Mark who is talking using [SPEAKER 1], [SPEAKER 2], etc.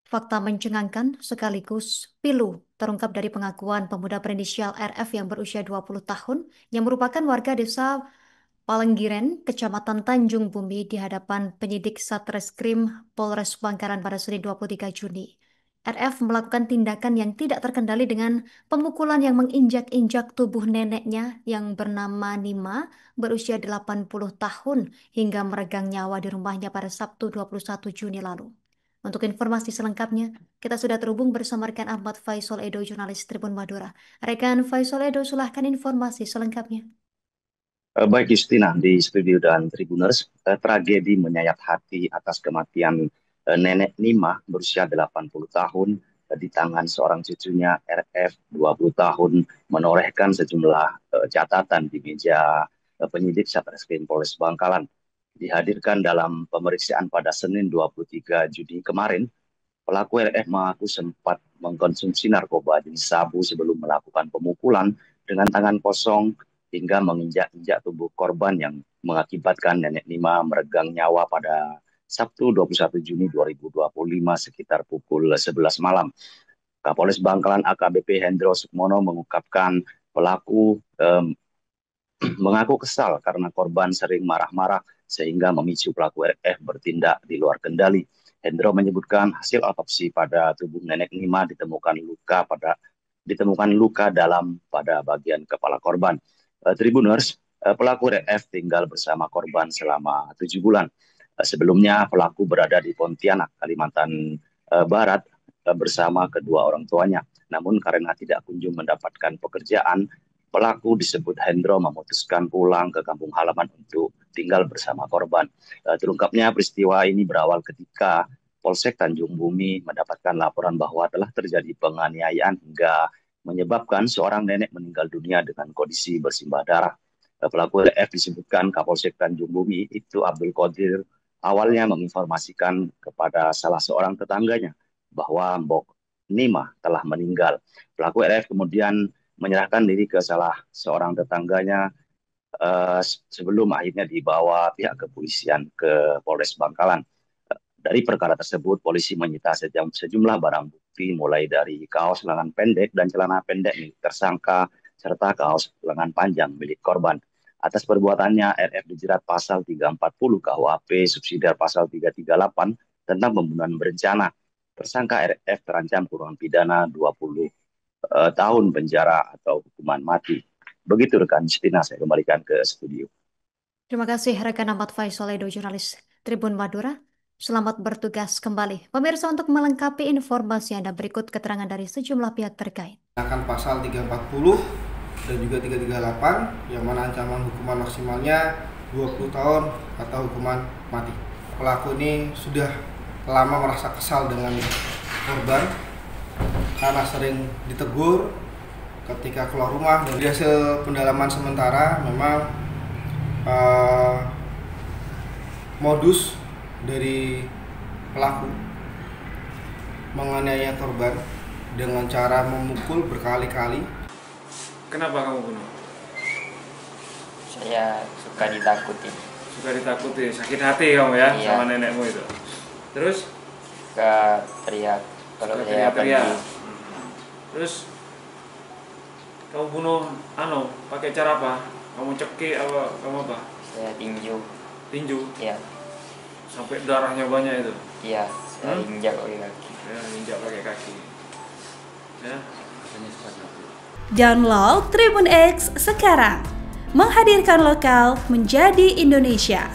[SPEAKER 1] Fakta mencengangkan sekaligus pilu terungkap dari pengakuan pemuda berinisial RF yang berusia 20 tahun yang merupakan warga desa Palenggiren, Kecamatan Tanjung Bumi di hadapan penyidik Satreskrim Polres Bangkalan pada Senin 23 Juni. RF melakukan tindakan yang tidak terkendali dengan pemukulan yang menginjak-injak tubuh neneknya yang bernama Nima berusia 80 tahun hingga meregang nyawa di rumahnya pada Sabtu 21 Juni lalu. Untuk informasi selengkapnya, kita sudah terhubung bersama rekan Ahmad Faisal Edo, jurnalis Tribun Madura. Rekan Faisal Edo, silahkan informasi selengkapnya.
[SPEAKER 2] Baik Justina, di studio dan Tribuners, tragedi menyayat hati atas kematian nenek Nima berusia 80 tahun di tangan seorang cucunya RF 20 tahun menorehkan sejumlah catatan di meja penyidik Satreskrim Polres Bangkalan. Dihadirkan dalam pemeriksaan pada Senin 23 Juni kemarin, pelaku RF mengaku sempat mengkonsumsi narkoba jenis sabu sebelum melakukan pemukulan dengan tangan kosong hingga menginjak-injak tubuh korban yang mengakibatkan nenek Nima meregang nyawa pada Sabtu 21 Juni 2025 sekitar pukul 11 malam. Kapolres Bangkalan AKBP Hendro Sukmono mengungkapkan pelaku mengaku kesal karena korban sering marah-marah sehingga memicu pelaku RF bertindak di luar kendali. Hendro menyebutkan hasil otopsi pada tubuh nenek Nima ditemukan luka dalam pada bagian kepala korban. Tribuners, pelaku RF tinggal bersama korban selama 7 bulan. Sebelumnya pelaku berada di Pontianak, Kalimantan Barat bersama kedua orang tuanya. Namun karena tidak kunjung mendapatkan pekerjaan, pelaku disebut Hendro memutuskan pulang ke kampung halaman untuk tinggal bersama korban. Terungkapnya peristiwa ini berawal ketika Polsek Tanjung Bumi mendapatkan laporan bahwa telah terjadi penganiayaan hingga menyebabkan seorang nenek meninggal dunia dengan kondisi bersimbah darah. Pelaku RF disebutkan Kapolsek Tanjung Bumi itu Abdul Qadir awalnya menginformasikan kepada salah seorang tetangganya bahwa Mbok Nima telah meninggal. Pelaku RF kemudian menyerahkan diri ke salah seorang tetangganya sebelum akhirnya dibawa pihak kepolisian ke Polres Bangkalan. Dari perkara tersebut, polisi menyita sejumlah barang bukti mulai dari kaos lengan pendek dan celana pendek milik tersangka serta kaos lengan panjang milik korban. Atas perbuatannya, RF dijerat pasal 340 KUHP subsidiar pasal 338 tentang pembunuhan berencana. Tersangka RF terancam kurungan pidana 20 tahun penjara atau hukuman mati. Begitu rekan Justina, saya kembalikan ke studio.
[SPEAKER 1] Terima kasih rekan Ahmad Faisal Edo, jurnalis Tribun Madura. Selamat bertugas kembali. Pemirsa, untuk melengkapi informasi Anda berikut keterangan dari sejumlah pihak terkait.
[SPEAKER 3] Akan pasal 340 dan juga 338 yang mana ancaman hukuman maksimalnya 20 tahun atau hukuman mati. Pelaku ini sudah lama merasa kesal dengan korban karena sering ditegur ketika keluar rumah. Dari hasil pendalaman sementara memang modus dari pelaku menganiaya korban dengan cara memukul berkali-kali.
[SPEAKER 4] Kenapa kamu bunuh?
[SPEAKER 5] Saya suka ditakuti.
[SPEAKER 4] Suka ditakuti, sakit hati kamu ya,
[SPEAKER 5] iya,
[SPEAKER 4] sama nenekmu itu. Terus?
[SPEAKER 5] Suka teriak kalau saya
[SPEAKER 4] teriak.
[SPEAKER 5] pergi.
[SPEAKER 4] Terus kamu bunuh pakai cara apa? Kamu cekik apa kamu apa?
[SPEAKER 5] Saya tinju.
[SPEAKER 4] Tinju?
[SPEAKER 5] Iya.
[SPEAKER 4] Sampai darahnya banyak itu?
[SPEAKER 5] Iya, saya injak pakai kaki.
[SPEAKER 4] Ya, injak pakai kaki. Ya.
[SPEAKER 6] Download Tribun X sekarang. Menghadirkan lokal menjadi Indonesia.